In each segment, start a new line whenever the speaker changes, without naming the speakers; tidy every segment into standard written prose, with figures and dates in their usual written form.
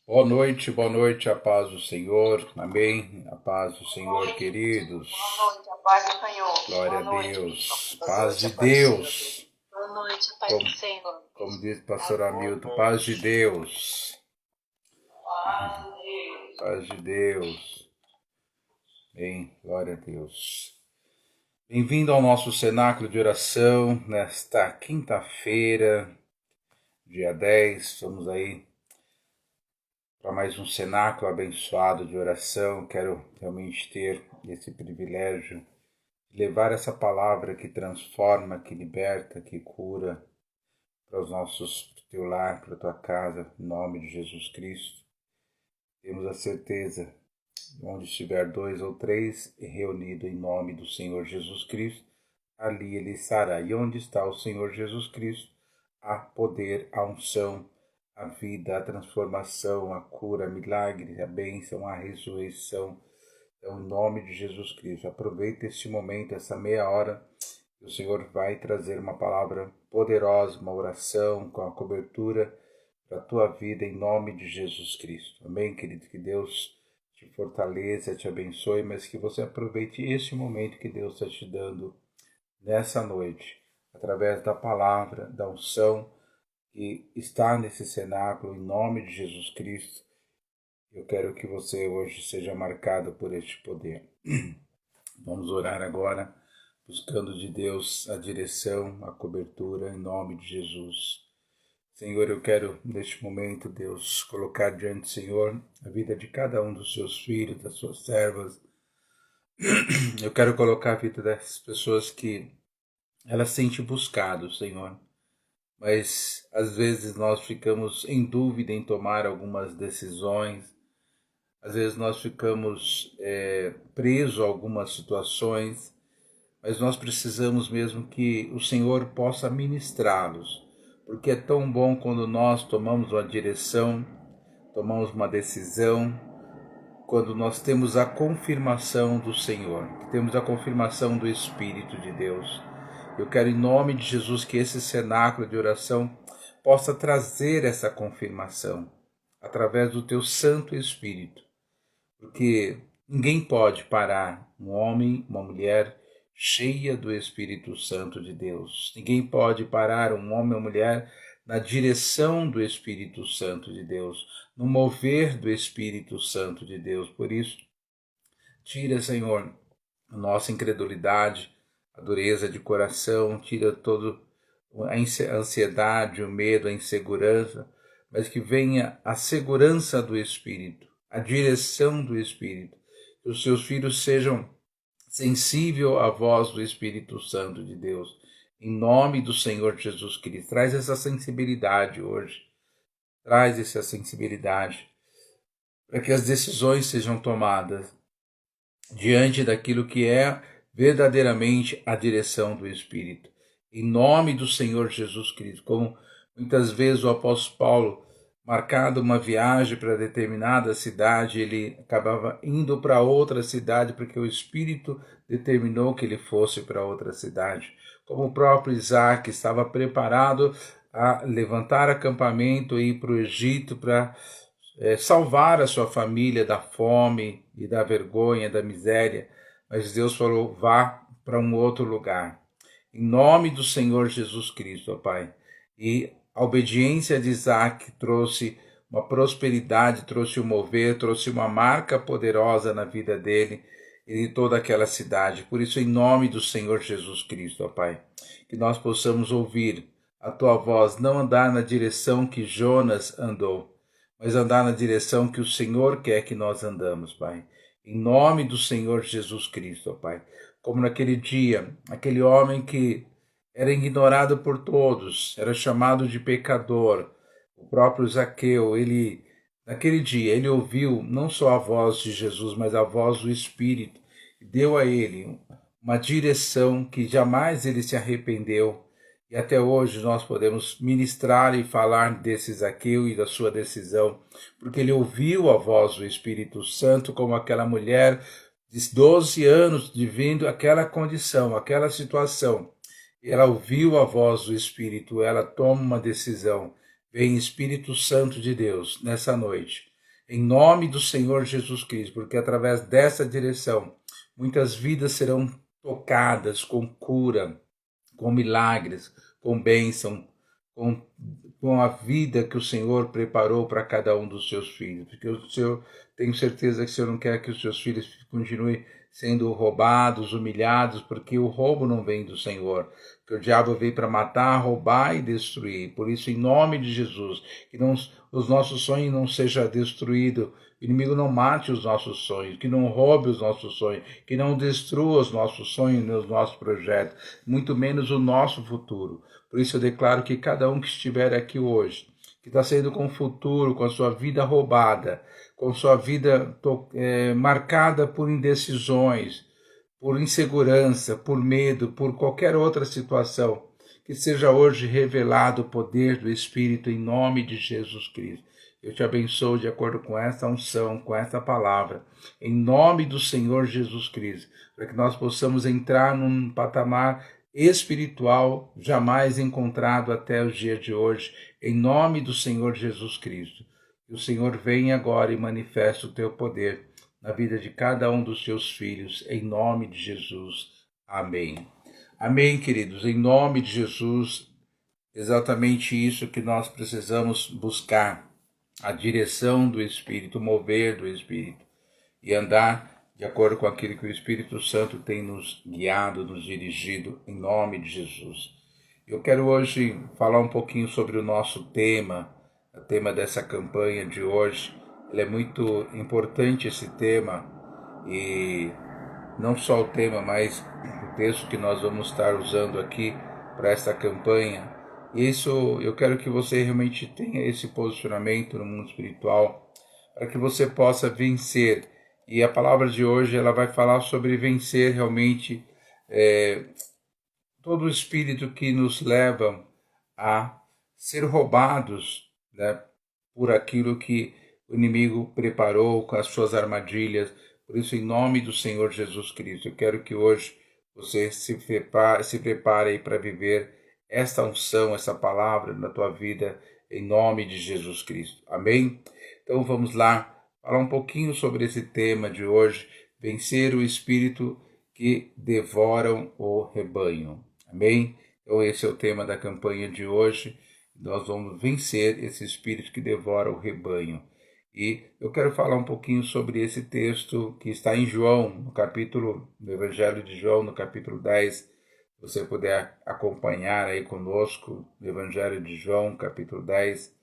Boa noite, a paz do Senhor, amém? A paz do Senhor, queridos.
Boa noite, a paz do Senhor.
Glória
Boa
a
noite.
Deus,
Boa
paz
noite,
de
a paz do Senhor.
Deus,
Boa noite, a paz do Senhor.
como diz o pastor Hamilton, paz de Deus, paz de Deus, bem, glória a Deus. Bem-vindo ao nosso cenáculo de oração, nesta quinta-feira, dia 10, estamos aí para mais um cenáculo abençoado de oração. Quero realmente ter esse privilégio de levar essa palavra que transforma, que liberta, que cura para os nossos, para o teu lar, para a tua casa, em nome de Jesus Cristo. Temos a certeza, onde estiver 2 ou 3 reunidos em nome do Senhor Jesus Cristo, ali ele estará. E onde está o Senhor Jesus Cristo, há poder, a unção, a vida, a transformação, a cura, milagre, a bênção, a ressurreição. Então, em nome de Jesus Cristo, aproveita este momento, essa meia hora, que o Senhor vai trazer uma palavra poderosa, uma oração com a cobertura para a tua vida, em nome de Jesus Cristo. Amém, querido? Que Deus te fortaleça, te abençoe, mas que você aproveite este momento que Deus está te dando nessa noite, através da palavra, da unção que está nesse cenáculo, em nome de Jesus Cristo. Eu quero que você hoje seja marcado por este poder. Vamos orar agora, buscando de Deus a direção, a cobertura, em nome de Jesus. Senhor, eu quero, neste momento, Deus, colocar diante do Senhor a vida de cada um dos seus filhos, das suas servas. Eu quero colocar a vida dessas pessoas que elas têm te buscado, Senhor. Mas às vezes nós ficamos em dúvida em tomar algumas decisões, às vezes nós ficamos presos a algumas situações, mas nós precisamos mesmo que o Senhor possa ministrá-los, porque é tão bom quando nós tomamos uma direção, tomamos uma decisão, quando nós temos a confirmação do Senhor, temos a confirmação do Espírito de Deus. Eu quero, em nome de Jesus, que esse cenáculo de oração possa trazer essa confirmação através do teu Santo Espírito, porque ninguém pode parar um homem, uma mulher cheia do Espírito Santo de Deus. Ninguém pode parar um homem ou mulher na direção do Espírito Santo de Deus, no mover do Espírito Santo de Deus. Por isso, tira, Senhor, a nossa incredulidade, a dureza de coração, tira toda a ansiedade, o medo, a insegurança, mas que venha a segurança do Espírito, a direção do Espírito, que os seus filhos sejam sensíveis à voz do Espírito Santo de Deus, em nome do Senhor Jesus Cristo. Traz essa sensibilidade hoje, traz essa sensibilidade, para que as decisões sejam tomadas diante daquilo que é verdadeiramente a direção do Espírito. Em nome do Senhor Jesus Cristo, como muitas vezes o apóstolo Paulo, marcado uma viagem para determinada cidade, ele acabava indo para outra cidade porque o Espírito determinou que ele fosse para outra cidade. Como o próprio Isaac estava preparado a levantar acampamento e ir para o Egito para salvar a sua família da fome e da vergonha, da miséria, mas Deus falou, vá para um outro lugar. Em nome do Senhor Jesus Cristo, ó Pai. E a obediência de Isaac trouxe uma prosperidade, trouxe um mover, trouxe uma marca poderosa na vida dele e de toda aquela cidade. Por isso, em nome do Senhor Jesus Cristo, ó Pai, que nós possamos ouvir a tua voz, não andar na direção que Jonas andou, mas andar na direção que o Senhor quer que nós andamos, Pai. Em nome do Senhor Jesus Cristo, ó Pai. Como naquele dia, aquele homem que era ignorado por todos, era chamado de pecador, o próprio Zaqueu, naquele dia, ele ouviu não só a voz de Jesus, mas a voz do Espírito, e deu a ele uma direção que jamais ele se arrependeu. E até hoje nós podemos ministrar e falar desse Zaqueu e da sua decisão, porque ele ouviu a voz do Espírito Santo, como aquela mulher de 12 anos vivendo aquela condição, aquela situação. Ela ouviu a voz do Espírito, ela toma uma decisão. Vem Espírito Santo de Deus nessa noite em nome do Senhor Jesus Cristo, porque através dessa direção, muitas vidas serão tocadas com cura, com milagres, com bênção, com a vida que o Senhor preparou para cada um dos seus filhos. Porque o Senhor, tenho certeza que o Senhor não quer que os seus filhos continuem sendo roubados, humilhados, porque o roubo não vem do Senhor. Que o diabo veio para matar, roubar e destruir. Por isso, em nome de Jesus, que os nossos sonhos não sejam destruídos, o inimigo não mate os nossos sonhos, que não roube os nossos sonhos, que não destrua os nossos sonhos, os nossos projetos, muito menos o nosso futuro. Por isso eu declaro que cada um que estiver aqui hoje, que está saindo com o futuro, com a sua vida roubada, com sua vida marcada por indecisões, por insegurança, por medo, por qualquer outra situação, que seja hoje revelado o poder do Espírito em nome de Jesus Cristo. Eu te abençoo de acordo com essa unção, com essa palavra, em nome do Senhor Jesus Cristo, para que nós possamos entrar num patamar espiritual jamais encontrado até os dias de hoje, em nome do Senhor Jesus Cristo. Que o Senhor venha agora e manifeste o teu poder na vida de cada um dos seus filhos, em nome de Jesus. Amém. Amém, queridos, em nome de Jesus, exatamente isso que nós precisamos buscar, a direção do Espírito, o mover do Espírito, e andar de acordo com aquilo que o Espírito Santo tem nos guiado, nos dirigido, em nome de Jesus. Eu quero hoje falar um pouquinho sobre o nosso tema, o tema dessa campanha de hoje. Ele é muito importante, esse tema, e não só o tema, mas o texto que nós vamos estar usando aqui para essa campanha. Isso, eu quero que você realmente tenha esse posicionamento no mundo espiritual, para que você possa vencer. E a palavra de hoje ela vai falar sobre vencer realmente todo o espírito que nos leva a ser roubados, né, por aquilo que o inimigo preparou com as suas armadilhas. Por isso, em nome do Senhor Jesus Cristo, eu quero que hoje você se prepare para viver esta unção, essa palavra na tua vida, em nome de Jesus Cristo. Amém? Então vamos lá falar um pouquinho sobre esse tema de hoje, vencer o espírito que devoram o rebanho. Amém? Então esse é o tema da campanha de hoje. Nós vamos vencer esse espírito que devora o rebanho. E eu quero falar um pouquinho sobre esse texto que está em João, no Evangelho de João, no capítulo 10. Se você puder acompanhar aí conosco no Evangelho de João, capítulo 10.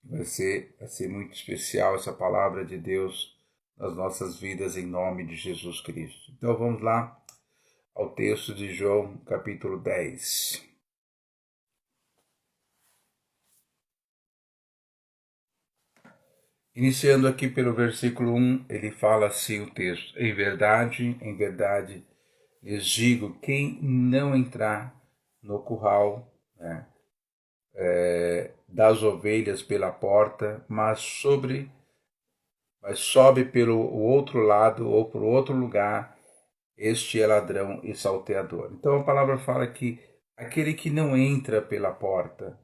Vai ser muito especial essa palavra de Deus nas nossas vidas, em nome de Jesus Cristo. Então vamos lá ao texto de João, capítulo 10. Iniciando aqui pelo versículo 1, ele fala assim o texto: em verdade, lhes digo, quem não entrar no curral, né, das ovelhas pela porta, mas sobe pelo outro lado ou por outro lugar, este é ladrão e salteador. Então a palavra fala que aquele que não entra pela porta,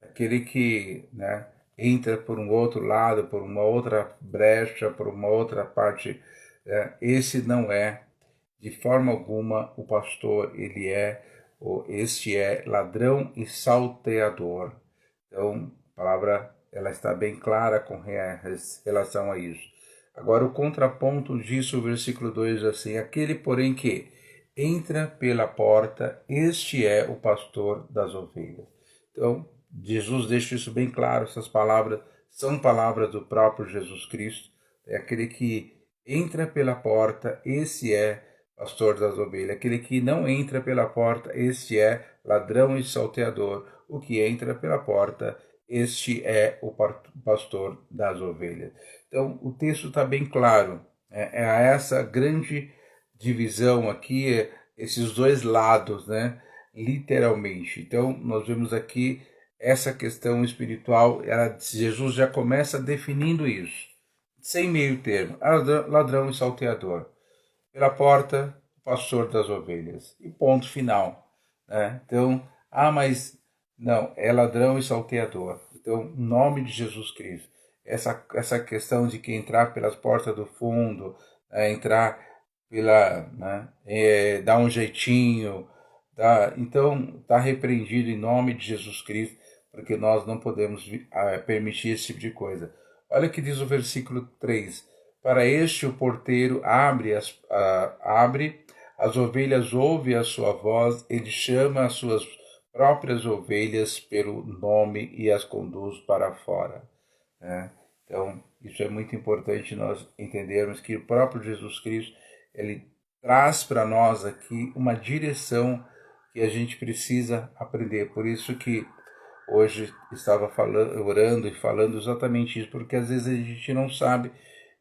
aquele que, né, entra por um outro lado, por uma outra brecha, por uma outra parte, esse não é de forma alguma o pastor, este é ladrão e salteador. Então a palavra ela está bem clara com relação a isso. Agora o contraponto disso, o versículo 2 assim: aquele porém que entra pela porta, este é o pastor das ovelhas. Então Jesus deixa isso bem claro, essas palavras são palavras do próprio Jesus Cristo. É aquele que entra pela porta, esse é pastor das ovelhas. Aquele que não entra pela porta, este é ladrão e salteador. O que entra pela porta, este é o pastor das ovelhas. Então o texto está bem claro. É essa grande divisão aqui, esses dois lados, né? Literalmente. Então nós vemos aqui essa questão espiritual, Jesus já começa definindo isso, sem meio termo: ladrão e salteador. Pela porta, pastor das ovelhas. E ponto final. Né? Então, mas não, é ladrão e salteador. Então, em nome de Jesus Cristo, essa questão de que entrar pelas portas do fundo, entrar pela, né, dar um jeitinho, então está repreendido em nome de Jesus Cristo, porque nós não podemos permitir esse tipo de coisa. Olha o que diz o versículo 3. Para este o porteiro abre, as ovelhas ouvem a sua voz, ele chama as suas próprias ovelhas pelo nome e as conduz para fora. Né? Então, isso é muito importante nós entendermos que o próprio Jesus Cristo, ele traz para nós aqui uma direção que a gente precisa aprender. Por isso que hoje estava orando e falando exatamente isso, porque às vezes a gente não sabe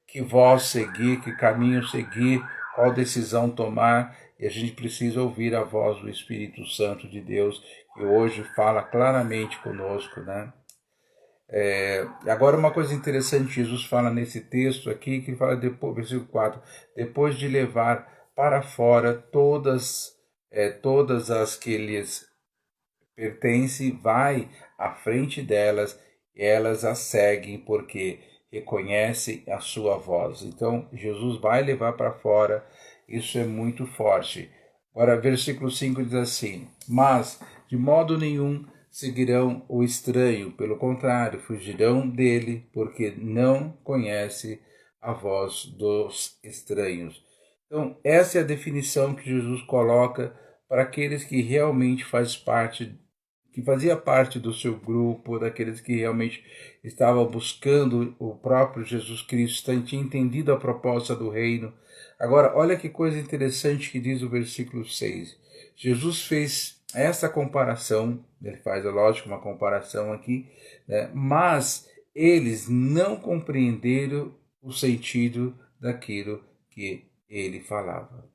que voz seguir, que caminho seguir, qual decisão tomar, e a gente precisa ouvir a voz do Espírito Santo de Deus, que hoje fala claramente conosco, né? Agora uma coisa interessante, Jesus fala nesse texto aqui, que fala depois, versículo 4, depois de levar para fora todas as que lhes pertencem, vai à frente delas, e elas a seguem, porque reconhecem a sua voz. Então, Jesus vai levar para fora, isso é muito forte. Agora, versículo 5 diz assim, mas de modo nenhum seguirão o estranho, pelo contrário, fugirão dele, porque não conhece a voz dos estranhos. Então, essa é a definição que Jesus coloca para aqueles que realmente fazia parte do seu grupo, daqueles que realmente estavam buscando o próprio Jesus Cristo, tinha entendido a proposta do reino. Agora, olha que coisa interessante que diz o versículo 6. Jesus fez essa comparação, ele faz, é lógico, uma comparação aqui, né? Mas eles não compreenderam o sentido daquilo que ele falava.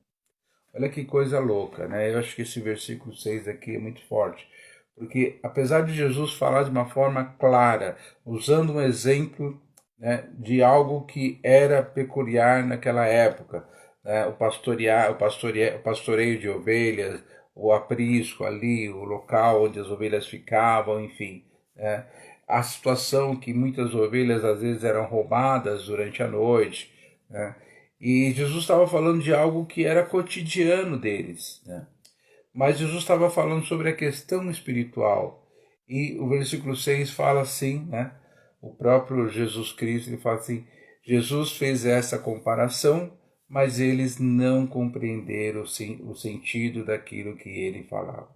Olha que coisa louca, né? Eu acho que esse versículo 6 aqui é muito forte. Porque apesar de Jesus falar de uma forma clara, usando um exemplo, né, de algo que era peculiar naquela época, né, o pastoreio de ovelhas, o aprisco ali, o local onde as ovelhas ficavam, enfim, né, a situação que muitas ovelhas às vezes eram roubadas durante a noite, né, e Jesus estava falando de algo que era cotidiano deles, né? Mas Jesus estava falando sobre a questão espiritual. E o versículo 6 fala assim, né? O próprio Jesus Cristo, ele fala assim, Jesus fez essa comparação, mas eles não compreenderam o sentido daquilo que ele falava.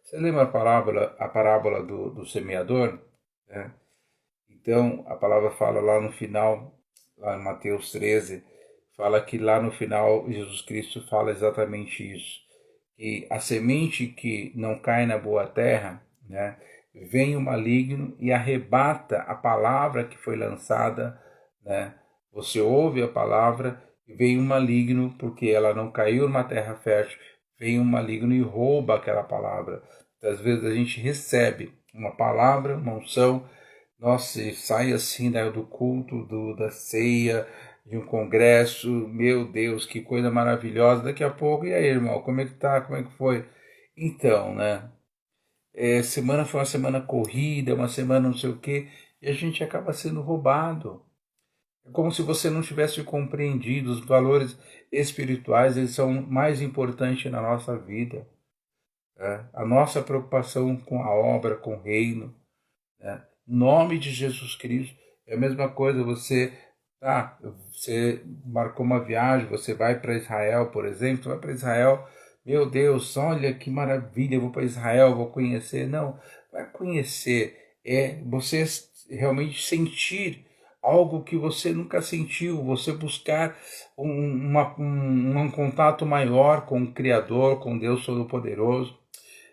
Você lembra a parábola do semeador? Né? Então, a palavra fala lá no final, lá em Mateus 13, fala que lá no final Jesus Cristo fala exatamente isso. Que a semente que não cai na boa terra, né, vem o maligno e arrebata a palavra que foi lançada, né? Você ouve a palavra e vem o maligno, porque ela não caiu numa terra fértil, vem o maligno e rouba aquela palavra. Às vezes a gente recebe uma palavra, uma unção, nossa, e sai assim, né, do culto, da ceia, de um congresso, meu Deus, que coisa maravilhosa. Daqui a pouco, e aí, irmão, como é que tá? Como é que foi? Então, né? Semana foi uma semana corrida, uma semana não sei o quê, e a gente acaba sendo roubado. É como se você não tivesse compreendido os valores espirituais, eles são mais importantes na nossa vida. Né? A nossa preocupação com a obra, com o reino, né? Nome de Jesus Cristo é a mesma coisa. Você marcou uma viagem, você vai para Israel, por exemplo, você vai para Israel, meu Deus, olha que maravilha, eu vou para Israel, vou conhecer. Não, vai conhecer, é você realmente sentir algo que você nunca sentiu, você buscar um contato maior com o Criador, com Deus Todo-Poderoso.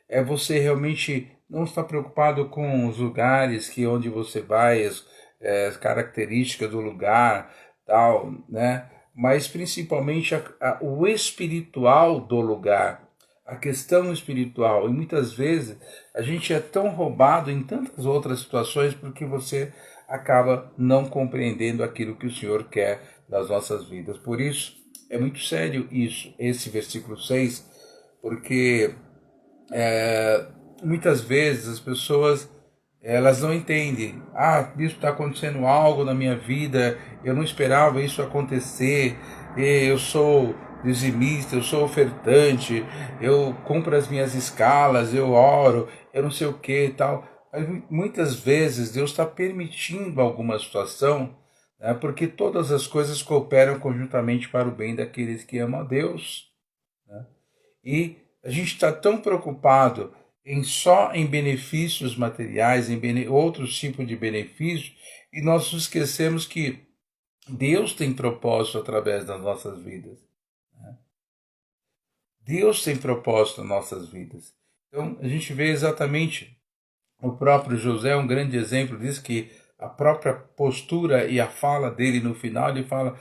É você realmente não estar preocupado com os lugares onde você vai, as características do lugar, tal, né? Mas principalmente o espiritual do lugar, a questão espiritual. E muitas vezes a gente é tão roubado em tantas outras situações porque você acaba não compreendendo aquilo que o Senhor quer das nossas vidas. Por isso, é muito sério esse versículo 6, porque muitas vezes as pessoas Elas não entendem. Bispo, está acontecendo algo na minha vida, eu não esperava isso acontecer, eu sou dizimista, eu sou ofertante, eu cumpro as minhas escalas, eu oro, eu não sei o que e tal. Mas muitas vezes Deus está permitindo alguma situação, né, porque todas as coisas cooperam conjuntamente para o bem daqueles que amam a Deus. Né? E a gente está tão preocupado só em benefícios materiais, em outros tipos de benefícios, e nós nos esquecemos que Deus tem propósito através das nossas vidas. Né? Deus tem propósito nas nossas vidas. Então, a gente vê exatamente o próprio José, um grande exemplo disso, que a própria postura e a fala dele no final, ele fala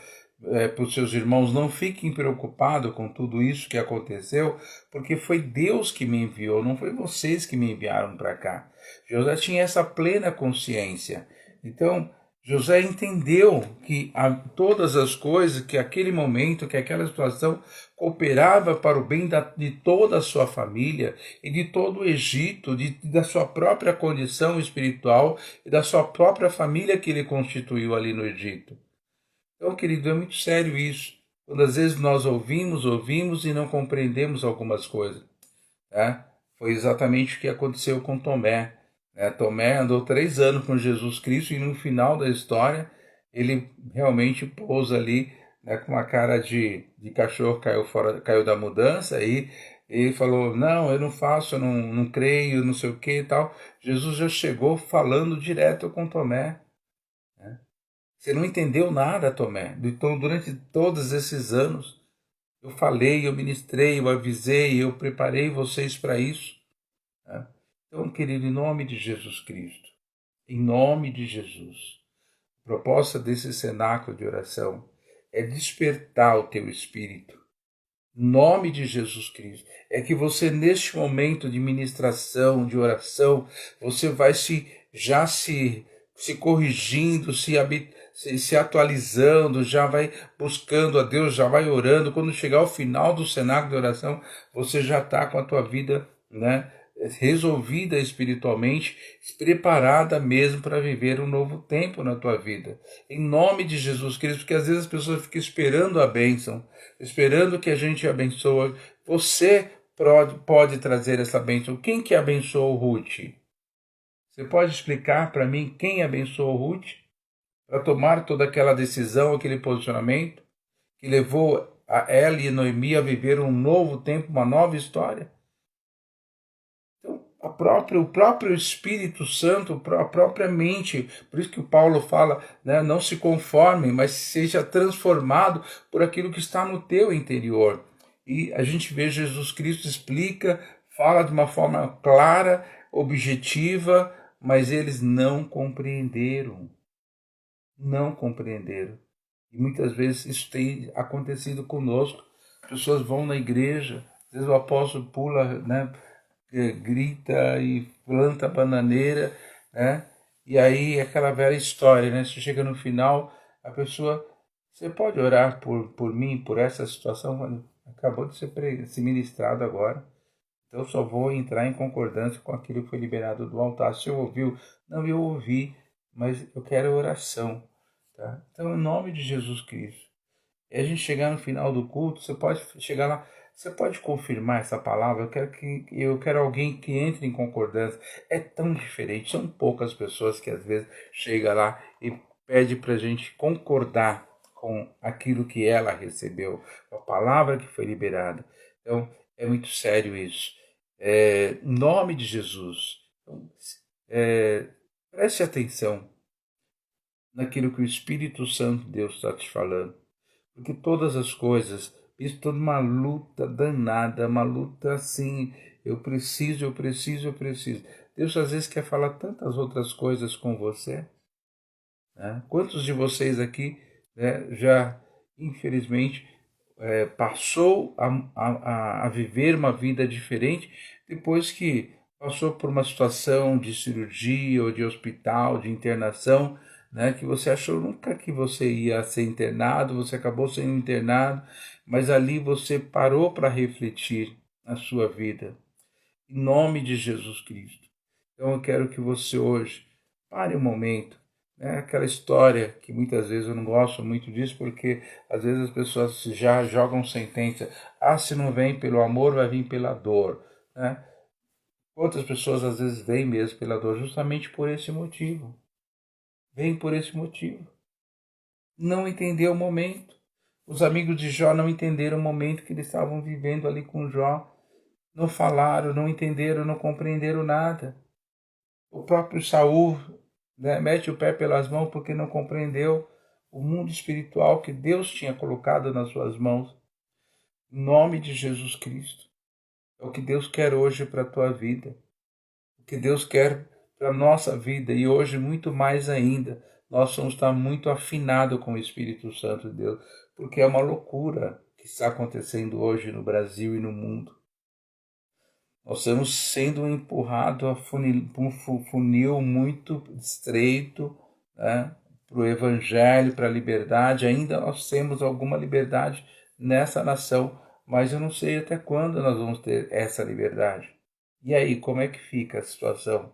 para os seus irmãos: não fiquem preocupados com tudo isso que aconteceu, porque foi Deus que me enviou, não foi vocês que me enviaram para cá. José tinha essa plena consciência. Então, José entendeu que todas as coisas, que aquele momento, que aquela situação cooperava para o bem de toda a sua família e de todo o Egito, da sua própria condição espiritual e da sua própria família que ele constituiu ali no Egito. Então, querido, é muito sério isso. Quando às vezes nós ouvimos e não compreendemos algumas coisas. Né? Foi exatamente o que aconteceu com Tomé. Né? Tomé andou 3 anos com Jesus Cristo e no final da história ele realmente pousa ali, né, com uma cara de cachorro, caiu da mudança e ele falou: não, eu não faço, eu não creio, não sei o que e tal. Jesus já chegou falando direto com Tomé. Né? Você não entendeu nada, Tomé. Então, durante todos esses anos, eu falei, eu ministrei, eu avisei, eu preparei vocês para isso. Né? Então, querido, em nome de Jesus Cristo, em nome de Jesus, a proposta desse cenáculo de oração é despertar o teu espírito. Em nome de Jesus Cristo. É que você, neste momento de ministração, de oração, você vai se corrigindo, se atualizando, já vai buscando a Deus, já vai orando. Quando chegar ao final do cenáculo de oração, você já está com a tua vida, né, resolvida espiritualmente, preparada mesmo para viver um novo tempo na tua vida. Em nome de Jesus Cristo, porque às vezes as pessoas ficam esperando a bênção, esperando que a gente abençoe. Você pode trazer essa bênção. Quem que abençoou Ruth? Você pode explicar para mim quem abençoou Ruth para tomar toda aquela decisão, aquele posicionamento que levou a ela e a Noemi a viver um novo tempo, uma nova história? Então, o próprio Espírito Santo, a própria mente, por isso que o Paulo fala, né, não se conforme, mas seja transformado por aquilo que está no teu interior. E a gente vê Jesus Cristo explica, fala de uma forma clara, objetiva, mas eles não compreenderam. Não compreenderam. E muitas vezes isso tem acontecido conosco. Pessoas vão na igreja, às vezes o apóstolo pula, né, grita e planta bananeira, né? E aí aquela velha história, né? Você chega no final, a pessoa: você pode orar por mim, por essa situação? Acabou de ser ministrado agora. Então eu só vou entrar em concordância com aquilo que foi liberado do altar. Se eu ouviu, não, eu ouvi, mas eu quero oração. Tá? Então, em nome de Jesus Cristo. E a gente chegar no final do culto, você pode chegar lá, você pode confirmar essa palavra? Eu quero alguém que entre em concordância. É tão diferente, são poucas pessoas que às vezes chega lá e pede para a gente concordar com aquilo que ela recebeu, com a palavra que foi liberada. Então, é muito sério isso. Em nome de Jesus, então, preste atenção naquilo que o Espírito Santo de Deus está te falando. Porque todas as coisas, isso toda uma luta danada, uma luta assim, eu preciso. Deus às vezes quer falar tantas outras coisas com você. Né? Quantos de vocês aqui, né, já, infelizmente, passou a viver uma vida diferente depois que passou por uma situação de cirurgia ou de hospital, de internação, né, que você achou nunca que você ia ser internado, você acabou sendo internado, mas ali você parou para refletir na sua vida. Em nome de Jesus Cristo. Então eu quero que você hoje pare um momento. É aquela história que muitas vezes eu não gosto muito disso, porque às vezes as pessoas já jogam sentença. Ah, se não vem pelo amor, vai vir pela dor. Né? Outras pessoas às vezes vêm mesmo pela dor justamente por esse motivo. Vem por esse motivo. Não entendeu o momento. Os amigos de Jó não entenderam o momento que eles estavam vivendo ali com Jó. Não falaram, não entenderam, não compreenderam nada. O próprio Saul, né, mete o pé pelas mãos porque não compreendeu o mundo espiritual que Deus tinha colocado nas suas mãos. Em nome de Jesus Cristo. É o que Deus quer hoje para a tua vida. O que Deus quer para a nossa vida. E hoje, muito mais ainda, nós vamos estar muito afinados com o Espírito Santo de Deus. Porque é uma loucura que está acontecendo hoje no Brasil e no mundo. Nós estamos sendo empurrados a um funil muito estreito, né, para o Evangelho, para a liberdade. Ainda nós temos alguma liberdade nessa nação, mas eu não sei até quando nós vamos ter essa liberdade. E aí, como é que fica a situação?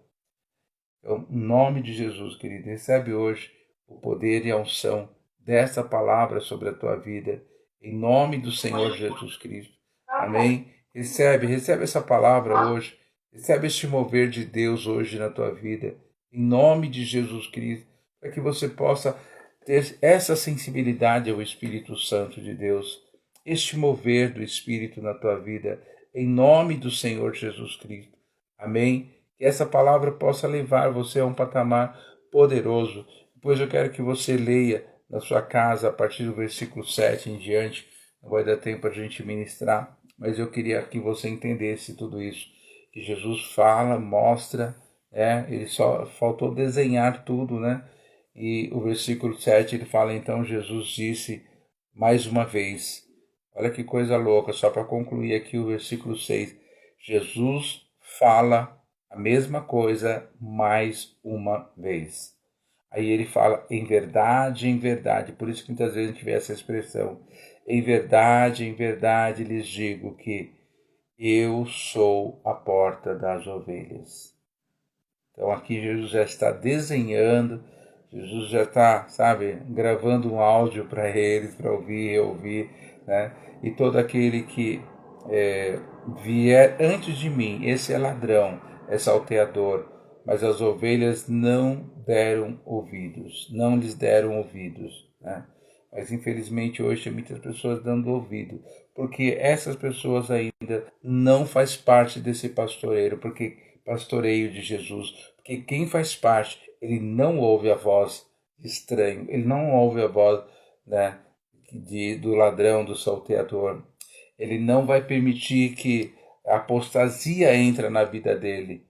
Então, em nome de Jesus, querido, recebe hoje o poder e a unção dessa palavra sobre a tua vida, em nome do Senhor Jesus Cristo. Amém? Recebe essa palavra hoje, recebe este mover de Deus hoje na tua vida, em nome de Jesus Cristo, para que você possa ter essa sensibilidade ao Espírito Santo de Deus, este mover do Espírito na tua vida, em nome do Senhor Jesus Cristo. Amém? Que essa palavra possa levar você a um patamar poderoso. Depois eu quero que você leia na sua casa, a partir do versículo 7 em diante. Não vai dar tempo a gente ministrar, mas eu queria que você entendesse tudo isso. Que Jesus fala, mostra, ele só faltou desenhar tudo, né? E o versículo 7 ele fala, então Jesus disse mais uma vez. Olha que coisa louca, só para concluir aqui o versículo 6. Jesus fala a mesma coisa mais uma vez. Aí ele fala em verdade, por isso que muitas vezes a gente vê essa expressão. Em verdade lhes digo que eu sou a porta das ovelhas. Então aqui Jesus já está desenhando, Jesus já está, gravando um áudio para eles, para ouvir e ouvir, né? E todo aquele que vier antes de mim, esse é ladrão, é salteador, mas as ovelhas não lhes deram ouvidos, né? Mas infelizmente hoje tem muitas pessoas dando ouvido, porque essas pessoas ainda não faz parte desse pastoreio de Jesus, porque quem faz parte, ele não ouve a voz estranho, ele não ouve a voz, né, do ladrão, do salteador. Ele não vai permitir que a apostasia entre na vida dele.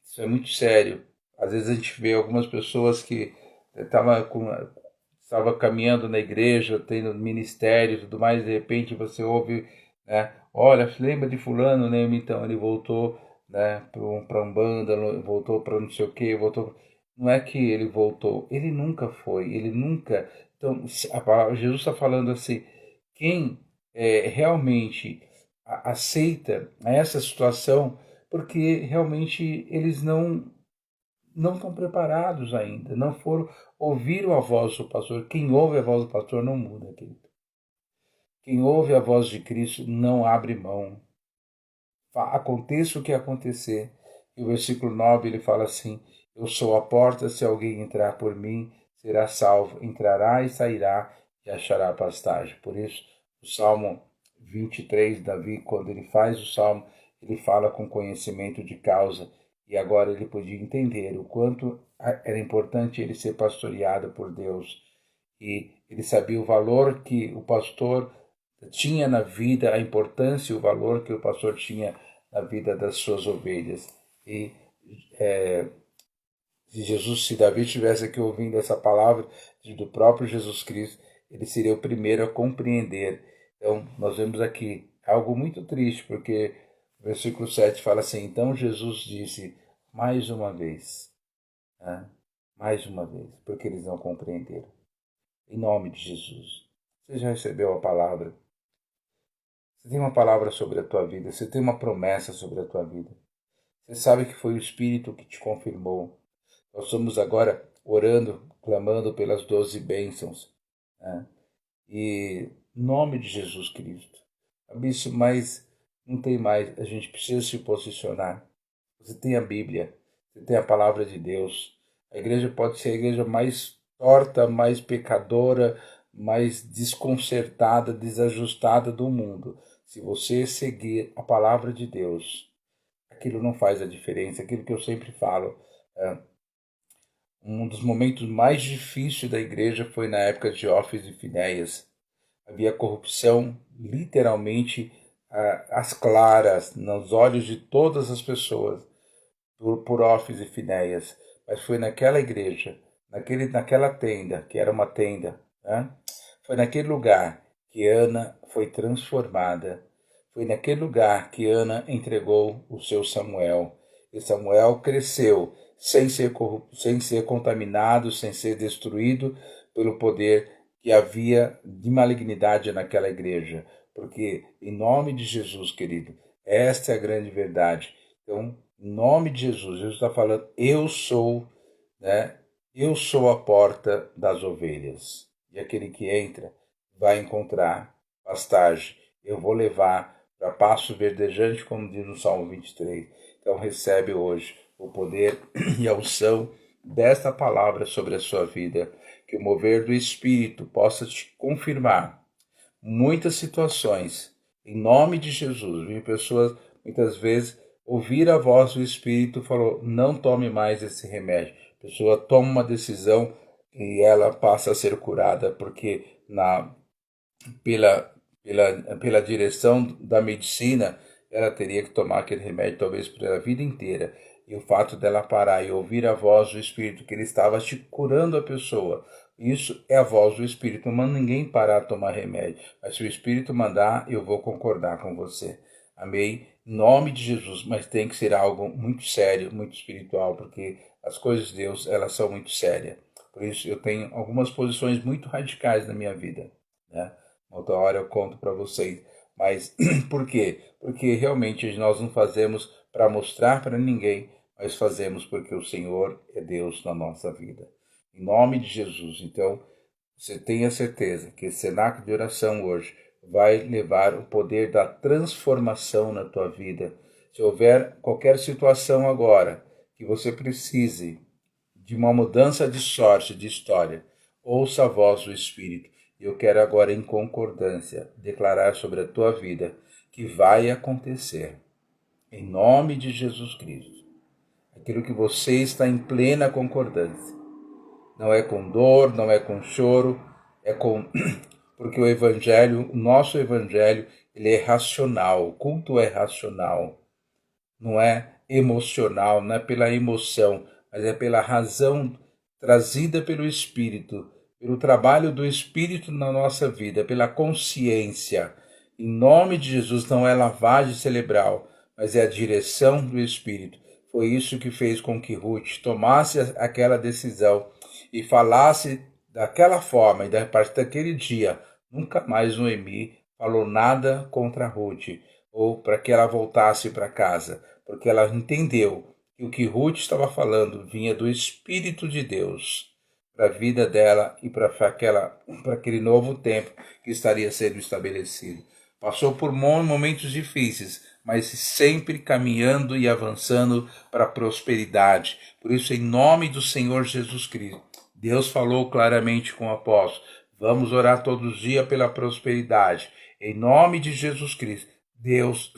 Isso é muito sério. Às vezes a gente vê algumas pessoas que estava caminhando na igreja, tendo ministério e tudo mais, de repente você ouve, né? Olha, lembra de fulano, né? Então ele voltou, né, para Umbanda, voltou para não sei o quê, voltou. Não é que ele voltou, ele nunca foi, ele nunca. Então, Jesus está falando assim, quem realmente aceita essa situação, porque realmente eles não estão preparados ainda, não foram ouvir a voz do pastor. Quem ouve a voz do pastor não muda, querido. Quem ouve a voz de Cristo não abre mão. Aconteça o que acontecer. E o versículo 9 ele fala assim, eu sou a porta, se alguém entrar por mim, será salvo. Entrará e sairá e achará pastagem. Por isso, o Salmo 23, Davi, quando ele faz o Salmo, ele fala com conhecimento de causa. E agora ele podia entender o quanto era importante ele ser pastoreado por Deus. E ele sabia o valor que o pastor tinha na vida, a importância e o valor que o pastor tinha na vida das suas ovelhas. E se Davi estivesse aqui ouvindo essa palavra do próprio Jesus Cristo, ele seria o primeiro a compreender. Então, nós vemos aqui algo muito triste, porque o versículo 7 fala assim, então Jesus disse mais uma vez, né? Mais uma vez, porque eles não compreenderam. Em nome de Jesus. Você já recebeu a palavra? Você tem uma palavra sobre a tua vida, você tem uma promessa sobre a tua vida. Você sabe que foi o Espírito que te confirmou. Nós estamos agora orando, clamando pelas 12 bênçãos, né? E em nome de Jesus Cristo. Isso, mas não tem mais. A gente precisa se posicionar. Você tem a Bíblia, você tem a palavra de Deus. A igreja pode ser a igreja mais torta, mais pecadora, mais desconcertada, desajustada do mundo. Se você seguir a palavra de Deus, aquilo não faz a diferença. Aquilo que eu sempre falo, um dos momentos mais difíceis da igreja foi na época de Ófis e Finéias. Havia corrupção, literalmente, às claras, nos olhos de todas as pessoas, por Ófis e Finéias. Mas foi naquela igreja, naquela tenda, que era uma tenda, né? Foi naquele lugar que Ana foi transformada. Foi naquele lugar que Ana entregou o seu Samuel. E Samuel cresceu sem ser contaminado, sem ser destruído pelo poder que havia de malignidade naquela igreja. Porque, em nome de Jesus, querido, esta é a grande verdade. Então, em nome de Jesus, Jesus está falando, eu sou, né? Eu sou a porta das ovelhas. E aquele que entra vai encontrar pastagem. Eu vou levar para pasto verdejante, como diz o Salmo 23. Então recebe hoje o poder e a unção desta palavra sobre a sua vida. Que o mover do Espírito possa te confirmar muitas situações. Em nome de Jesus, vi pessoas muitas vezes ouvir a voz do Espírito falou, não tome mais esse remédio. A pessoa toma uma decisão e ela passa a ser curada, porque pela direção da medicina, ela teria que tomar aquele remédio talvez pela vida inteira. E o fato dela parar e ouvir a voz do Espírito, que ele estava te curando a pessoa, isso é a voz do Espírito. Não manda ninguém parar de tomar remédio. Mas se o Espírito mandar, eu vou concordar com você. Amém? Em nome de Jesus. Mas tem que ser algo muito sério, muito espiritual, porque as coisas de Deus, elas são muito sérias. Por isso eu tenho algumas posições muito radicais na minha vida, né? Outra hora eu conto para vocês. Mas por quê? Porque realmente nós não fazemos para mostrar para ninguém, mas fazemos porque o Senhor é Deus na nossa vida. Em nome de Jesus. Então, você tenha certeza que esse cenáculo de oração hoje vai levar o poder da transformação na tua vida. Se houver qualquer situação agora que você precise de uma mudança de sorte, de história, ouça a voz do Espírito. Eu quero agora, em concordância, declarar sobre a tua vida que vai acontecer. Em nome de Jesus Cristo. Aquilo que você está em plena concordância. Não é com dor, não é com choro, é com... Porque o Evangelho, o nosso Evangelho, ele é racional. O culto é racional. Não é emocional, não é pela emoção, mas é pela razão trazida pelo Espírito, pelo trabalho do Espírito na nossa vida, pela consciência. Em nome de Jesus, não é lavagem cerebral, mas é a direção do Espírito. Foi isso que fez com que Ruth tomasse aquela decisão e falasse daquela forma, e a partir daquele dia, nunca mais Noemi falou nada contra Ruth, ou para que ela voltasse para casa, porque ela entendeu que o que Ruth estava falando vinha do Espírito de Deus para a vida dela e para aquele novo tempo que estaria sendo estabelecido. Passou por momentos difíceis, mas sempre caminhando e avançando para a prosperidade. Por isso, em nome do Senhor Jesus Cristo, Deus falou claramente com o apóstolo, vamos orar todos os dias pela prosperidade. Em nome de Jesus Cristo, Deus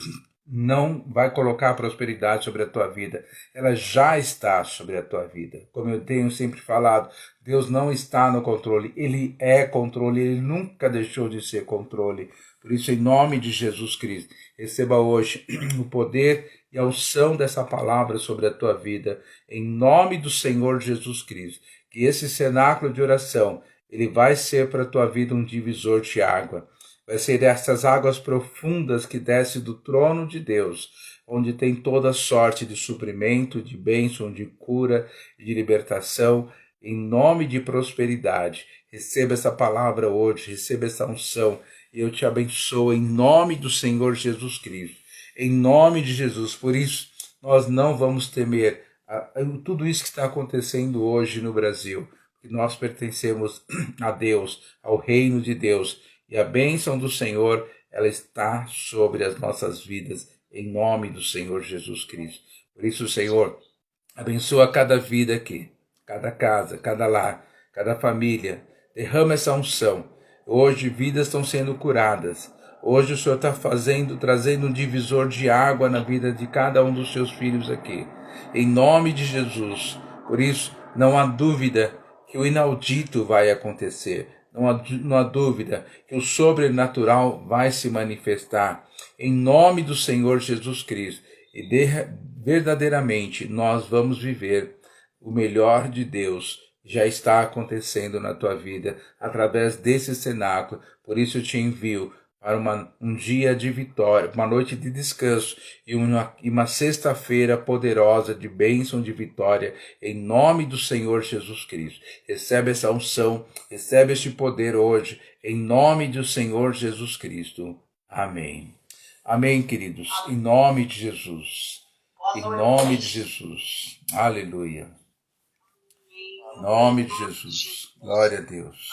não vai colocar a prosperidade sobre a tua vida. Ela já está sobre a tua vida. Como eu tenho sempre falado, Deus não está no controle. Ele é controle. Ele nunca deixou de ser controle. Por isso, em nome de Jesus Cristo, receba hoje o poder e a unção dessa palavra sobre a tua vida. Em nome do Senhor Jesus Cristo. Que esse cenáculo de oração, ele vai ser para a tua vida um divisor de água. Vai ser essas águas profundas que descem do trono de Deus, onde tem toda sorte de suprimento, de bênção, de cura, de libertação, em nome de prosperidade. Receba essa palavra hoje, receba essa unção, e eu te abençoo em nome do Senhor Jesus Cristo. Em nome de Jesus. Por isso, nós não vamos temer tudo isso que está acontecendo hoje no Brasil. Nós pertencemos a Deus, ao reino de Deus, e a bênção do Senhor, ela está sobre as nossas vidas, em nome do Senhor Jesus Cristo. Por isso, Senhor, abençoa cada vida aqui, cada casa, cada lar, cada família. Derrama essa unção. Hoje vidas estão sendo curadas. Hoje o Senhor está trazendo um divisor de água na vida de cada um dos seus filhos aqui. Em nome de Jesus. Por isso, não há dúvida que o inaudito vai acontecer. Não há dúvida que o sobrenatural vai se manifestar. Em nome do Senhor Jesus Cristo. E verdadeiramente nós vamos viver o melhor de Deus. Já está acontecendo na tua vida através desse cenáculo. Por isso eu te envio para um dia de vitória, uma noite de descanso e uma sexta-feira poderosa de bênção, de vitória, em nome do Senhor Jesus Cristo. Recebe essa unção, recebe este poder hoje, em nome do Senhor Jesus Cristo. Amém. Amém, queridos, em nome de Jesus. Em nome de Jesus. Aleluia. Em nome de Jesus. Glória a Deus.